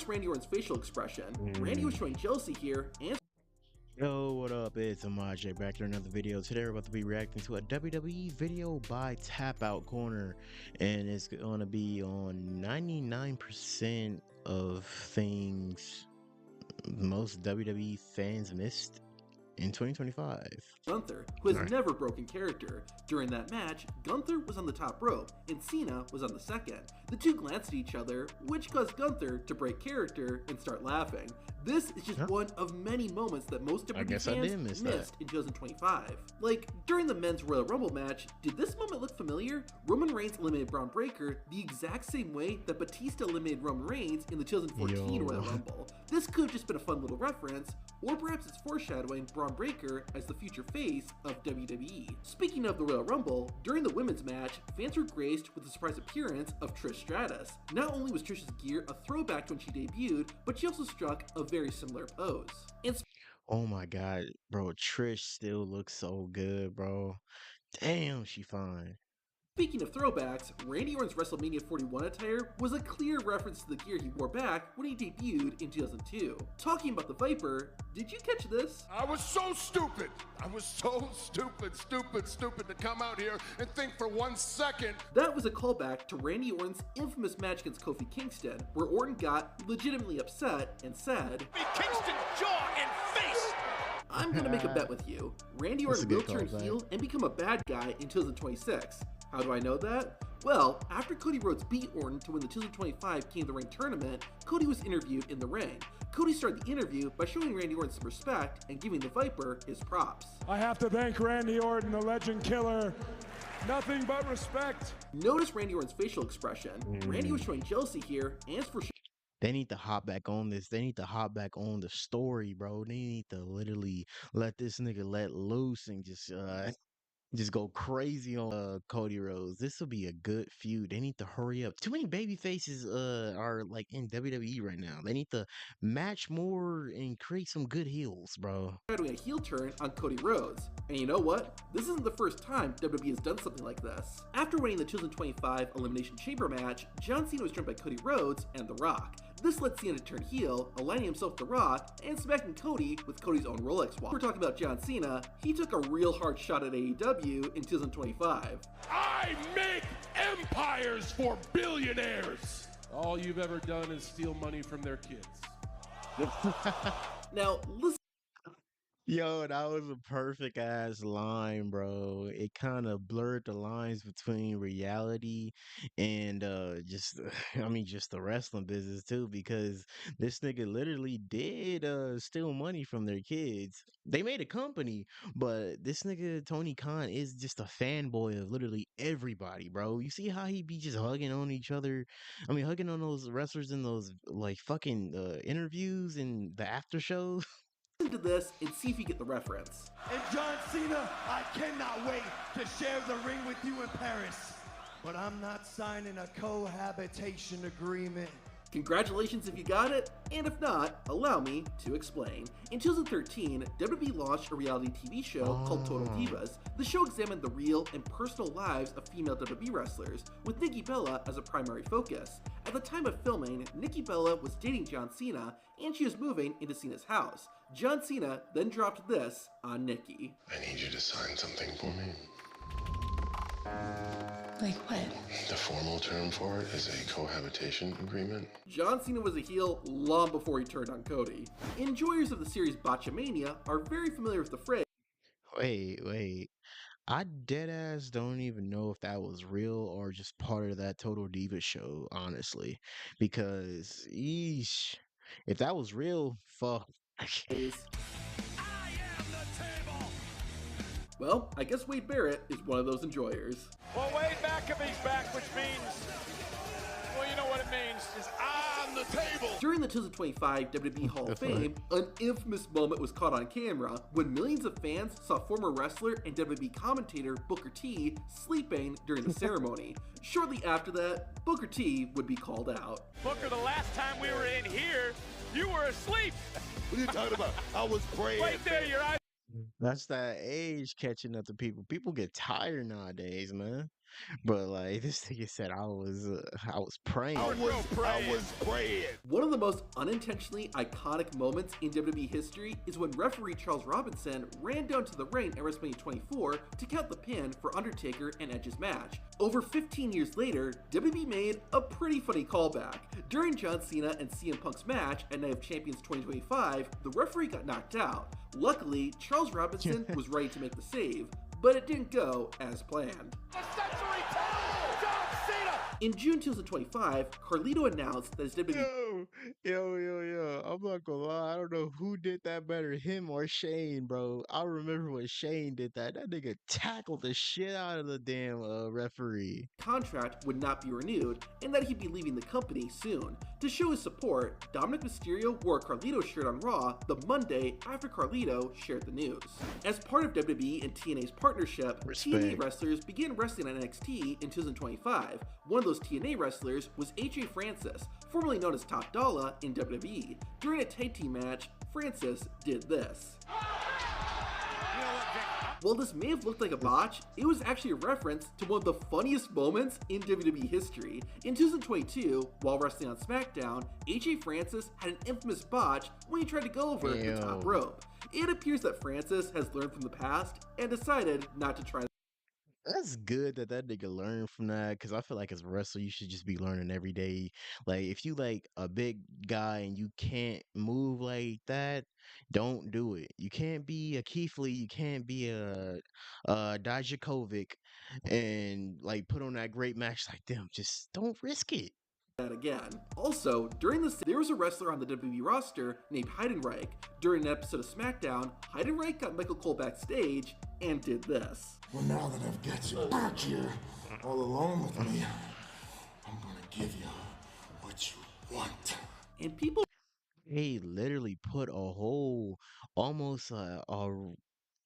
Randy Orton's facial expression. Randy was showing jealousy here and Yo, what up? It's Amaj back to another video. Today we're about to be reacting to a WWE video by Tap Out Corner, and it's gonna be on 99% of things most WWE fans missed in 2025. Gunther, who has never broken character. During that match, Gunther was on the top rope and Cena was on the second. The two glanced at each other, which caused Gunther to break character and start laughing. This is just one of many moments that most WWE fans missed in 2025. Like, during the men's Royal Rumble match, did this moment look familiar? Roman Reigns eliminated Braun Breaker the exact same way that Batista eliminated Roman Reigns in the 2014 Royal Rumble. This could have just been a fun little reference, or perhaps it's foreshadowing Braun Breaker as the future face of WWE. Speaking of the Royal Rumble, during the women's match, fans were graced with the surprise appearance of Trish Stratus. Not only was Trish's gear a throwback to when she debuted, but she also struck a very similar pose. And oh my god, bro, Trish still looks so good, bro. Damn, she fine. Speaking of throwbacks, Randy Orton's WrestleMania 41 attire was a clear reference to the gear he wore back when he debuted in 2002. Talking about the Viper, did you catch this? I was so stupid. I was so stupid to come out here and think for 1 second. That was a callback to Randy Orton's infamous match against Kofi Kingston, where Orton got legitimately upset and said, Kingston jaw and face! I'm gonna make a bet with you. Randy Orton will turn heel and become a bad guy in 2026. How do I know that? Well, after Cody Rhodes beat Orton to win the 2025 King of the Ring tournament, Cody was interviewed in the ring. Cody started the interview by showing Randy Orton some respect and giving the Viper his props. I have to thank Randy Orton, the legend killer. Nothing but respect. Notice Randy Orton's facial expression. Randy was showing jealousy here and for sure. They need to hop back on this. They need to hop back on the story, bro. They need to literally let this nigga let loose and just go crazy on Cody Rhodes. This will be a good feud. They need to hurry up. Too many baby faces are like in WWE right now. They need to match more and create some good heels, bro. Doing a heel turn on Cody Rhodes. And you know what? This isn't the first time WWE has done something like this. After winning the 2025 Elimination Chamber match, John Cena was joined by Cody Rhodes and The Rock. This led Cena to turn heel, aligning himself with The Rock and smacking Cody with Cody's own Rolex watch. We're talking about John Cena. He took a real hard shot at AEW in 2025. I make empires for billionaires. All you've ever done is steal money from their kids. Now, listen. Yo, that was a perfect ass line, bro. It kind of blurred the lines between reality and just the wrestling business too, because this nigga literally did steal money from their kids. They made a company, but this nigga Tony Khan is just a fanboy of literally everybody, bro. You see how he be just hugging on each other? I mean, hugging on those wrestlers in those like fucking interviews and the after shows. Listen to this and see if you get the reference. And John Cena, I cannot wait to share the ring with you in Paris. But I'm not signing a cohabitation agreement. Congratulations if you got it, and if not, allow me to explain. In 2013, WWE launched a reality TV show called Total Divas. The show examined the real and personal lives of female WWE wrestlers, with Nikki Bella as a primary focus. At the time of filming, Nikki Bella was dating John Cena, and she was moving into Cena's house. John Cena then dropped this on Nikki. I need you to sign something for me. Like what? The formal term for it is a cohabitation agreement. John Cena was a heel long before he turned on Cody. Enjoyers of the series Botchamania are very familiar with the phrase. Wait. I deadass don't even know if that was real or just part of that Total Diva show, honestly. Because, eesh, if that was real, fuck. Well, I guess Wade Barrett is one of those enjoyers. Well, Wade Backaby's back, which means, well, you know what it means, is on the table. During the 2025 WWE Hall of Fame, an infamous moment was caught on camera when millions of fans saw former wrestler and WWE commentator Booker T sleeping during the ceremony. Shortly after that, Booker T would be called out. Booker, the last time we were in here, you were asleep. What are you talking about? I was praying. Right there, your eyes. That's that age catching up to people. People get tired nowadays, man. But like this nigga said, I was praying. I was praying. One of the most unintentionally iconic moments in WWE history is when referee Charles Robinson ran down to the ring at WrestleMania 24 to count the pin for Undertaker and Edge's match. Over 15 years later, WWE made a pretty funny callback. During John Cena and CM Punk's match at Night of Champions 2025, the referee got knocked out. Luckily, Charles Robinson was ready to make the save, but it didn't go as planned. In June 2025, Carlito announced that his WWE... Yo, I'm not gonna lie, I don't know who did that better, him or Shane, bro. I remember when Shane did that. That nigga tackled the shit out of the damn referee. contract would not be renewed and that he'd be leaving the company soon. To show his support, Dominik Mysterio wore a Carlito shirt on Raw the Monday after Carlito shared the news. As part of WWE and TNA's partnership, TNA wrestlers began wrestling on NXT in 2025. One of those TNA wrestlers was AJ Francis, formerly known as Top Dollar in WWE. During a tag team match, Francis did this. While this may have looked like a botch, it was actually a reference to one of the funniest moments in WWE history. In 2022, while wrestling on SmackDown, AJ Francis had an infamous botch when he tried to go over the top rope. It appears that Francis has learned from the past and decided not to try. That's good that that nigga learned from that, because I feel like as a wrestler, you should just be learning every day. Like, if you like a big guy and you can't move like that, don't do it. You can't be a Keith Lee, you can't be a Dijakovic and like put on that great match like them. Just don't risk it. That again. Also, during this, there was a wrestler on the WWE roster named Heidenreich. During an episode of SmackDown, Heidenreich got Michael Cole backstage and did this. Well, now that I've got you back here, all alone with me, I'm gonna give you what you want. And people They literally put a whole almost a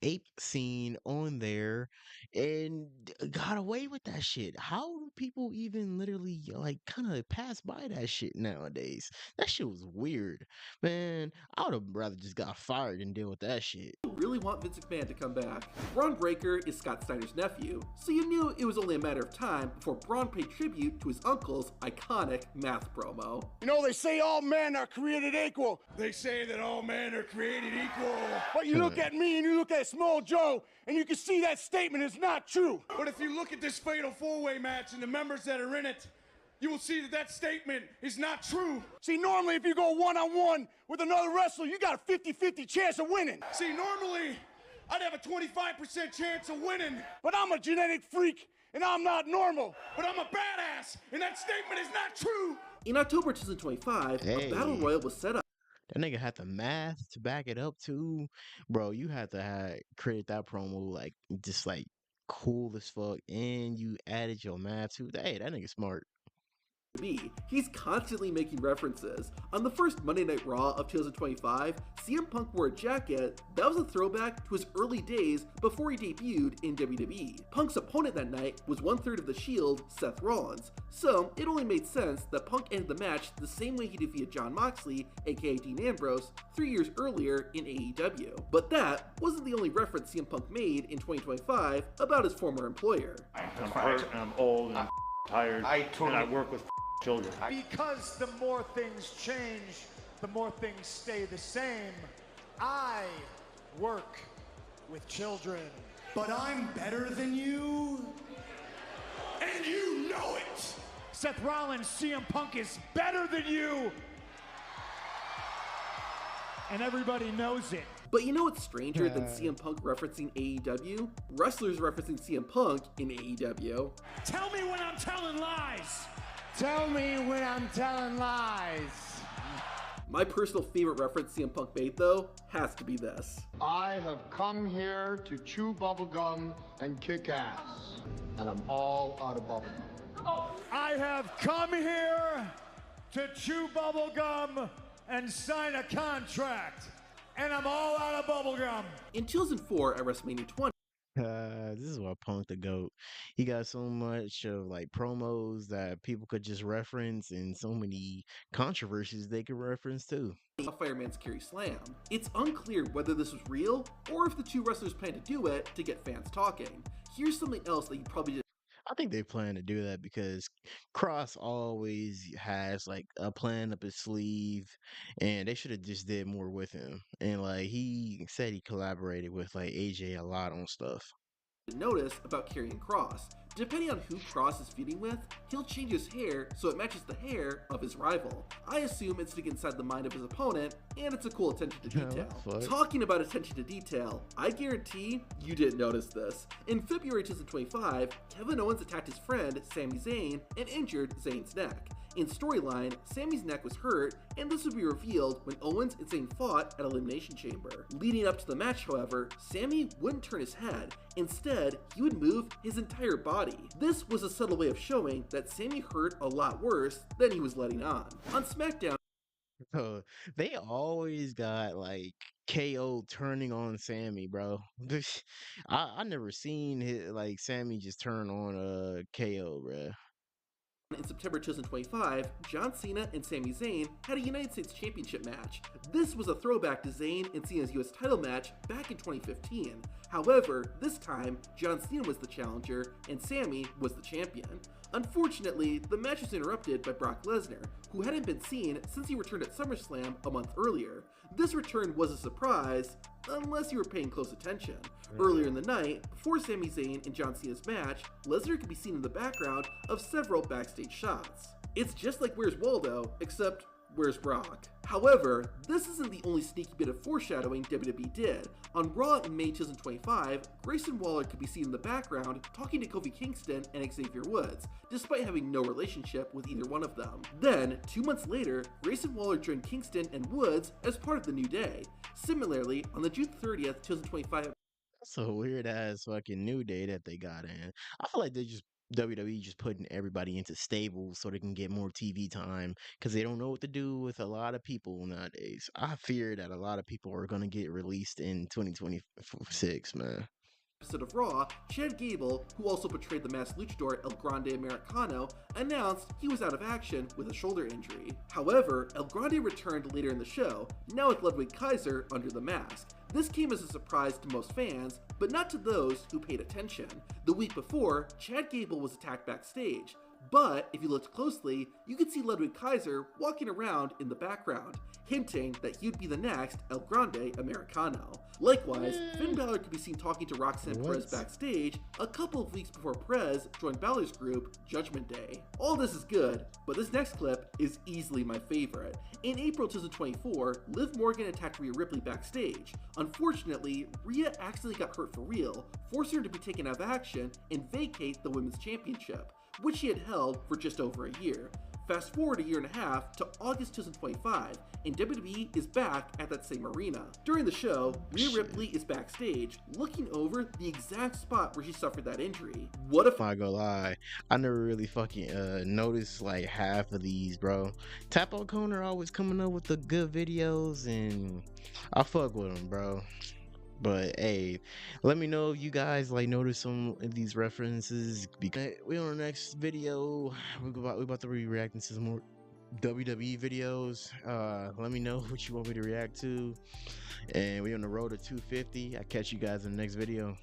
ape scene on there and got away with that shit. How do people even literally like kind of pass by that shit nowadays? That shit was weird, man. I would have rather just got fired than deal with that shit. really want Vince McMahon to come back. Braun Breaker is Scott Steiner's nephew, so you knew it was only a matter of time before Braun paid tribute to his uncle's iconic math promo. You know, they say all men are created equal. They say that all men are created equal. But you look at me and you look at Small Joe, and you can see that statement is not true. But if you look at this fatal four-way match and the members that are in it, you will see that that statement is not true. See, normally if you go one-on-one with another wrestler, you got a 50-50 chance of winning. See, normally I'd have a 25% chance of winning. But I'm a genetic freak, and I'm not normal. But I'm a badass, and that statement is not true. In October 2025, a battle royal was set up. That nigga had the math to back it up too. Bro, you had to create that promo like just like cool as fuck, and you added your math too. Hey, that nigga smart. He's constantly making references. On the first Monday Night Raw of 2025, CM Punk wore a jacket that was a throwback to his early days before he debuted in WWE. Punk's opponent that night was 1/3 of the Shield, Seth Rollins, so it only made sense that Punk ended the match the same way he defeated Jon Moxley, aka Dean Ambrose, 3 years earlier in AEW. But that wasn't the only reference CM Punk made in 2025 about his former employer. I'm hurt and I'm old and I'm tired and I work with children. Because the more things change, the more things stay the same. I work with children. But I'm better than you, and you know it. Seth Rollins, CM Punk is better than you. And everybody knows it. But you know what's stranger than CM Punk referencing AEW? Wrestlers referencing CM Punk in AEW. Tell me when I'm telling lies. Tell me when I'm telling lies. My personal favorite reference CM Punk made, though, has to be this. I have come here to chew bubblegum and kick ass, and I'm all out of bubblegum. I have come here to chew bubblegum and sign a contract, and I'm all out of bubblegum. In 2004 at WrestleMania 20, this is why Punk the GOAT. He got so much of like promos that people could just reference, and so many controversies they could reference too. Fireman's Carry Slam. It's unclear whether this was real or if the two wrestlers planned to do it to get fans talking. Here's something else that you probably didn't. I think they plan to do that because Cross always has like a plan up his sleeve, and they should have just did more with him. And like he said, he collaborated with like AJ a lot on stuff. Notice about Karrion Kross. Depending on who Kross is feuding with, he'll change his hair so it matches the hair of his rival. I assume it's to get inside the mind of his opponent, and it's a cool attention to detail. Talking about attention to detail, I guarantee you didn't notice this. In February 2025, Kevin Owens attacked his friend Sami Zayn and injured Zayn's neck. In storyline, Sami's neck was hurt, and this would be revealed when Owens and Zayn fought at Elimination Chamber. Leading up to the match, however, Sami wouldn't turn his head. Instead, he would move his entire body. This was a subtle way of showing that Sami hurt a lot worse than he was letting on. On SmackDown, They always got like KO turning on Sammy, bro. I never seen like Sammy just turn on KO, bro. In September 2025, John Cena and Sami Zayn had a United States Championship match. This was a throwback to Zayn and Cena's US title match back in 2015. However, this time, John Cena was the challenger and Sami was the champion. Unfortunately, the match was interrupted by Brock Lesnar, who hadn't been seen since he returned at SummerSlam a month earlier. This return was a surprise, unless you were paying close attention. Earlier in the night, before Sami Zayn and John Cena's match, Lesnar could be seen in the background of several backstage shots. It's just like Where's Waldo, except Where's Brock? However, this isn't the only sneaky bit of foreshadowing WWE did. On Raw in May 2025, Grayson Waller could be seen in the background talking to Kofi Kingston and Xavier Woods, despite having no relationship with either one of them. Then, 2 months later, Grayson Waller joined Kingston and Woods as part of the New Day. Similarly, on the June 30th, 2025, That's a weird ass fucking New Day that they got in. I feel like WWE just putting everybody into stables so they can get more TV time because they don't know what to do with a lot of people nowadays. I fear that a lot of people are gonna get released in 2026, man. episode of Raw, Chad Gable, who also portrayed the masked luchador El Grande Americano, announced he was out of action with a shoulder injury. However, El Grande returned later in the show, now with Ludwig Kaiser under the mask. This came as a surprise to most fans, but not to those who paid attention. The week before, Chad Gable was attacked backstage, but if you looked closely, you could see Ludwig Kaiser walking around in the background, hinting that he'd be the next El Grande Americano. Likewise, Finn Balor could be seen talking to Roxanne Perez backstage a couple of weeks before Perez joined Balor's group, Judgment Day. All this is good, but this next clip is easily my favorite. In April 2024, Liv Morgan attacked Rhea Ripley backstage. Unfortunately, Rhea accidentally got hurt for real, forcing her to be taken out of action and vacate the Women's Championship, which she had held for just over a year. Fast forward a year and a half to August 2025, and WWE is back at that same arena. During the show, Rhea Ripley is backstage, looking over the exact spot where she suffered that injury. What if— I'm not gonna lie, I never really fucking noticed like half of these, bro. Tap O'Connor always coming up with the good videos, and I fuck with him, bro. But hey, let me know if you guys like notice some of these references. Because we on the next video, we about to be reacting to some more WWE videos. Let me know what you want me to react to, and we on the road to 250. I'll catch you guys in the next video.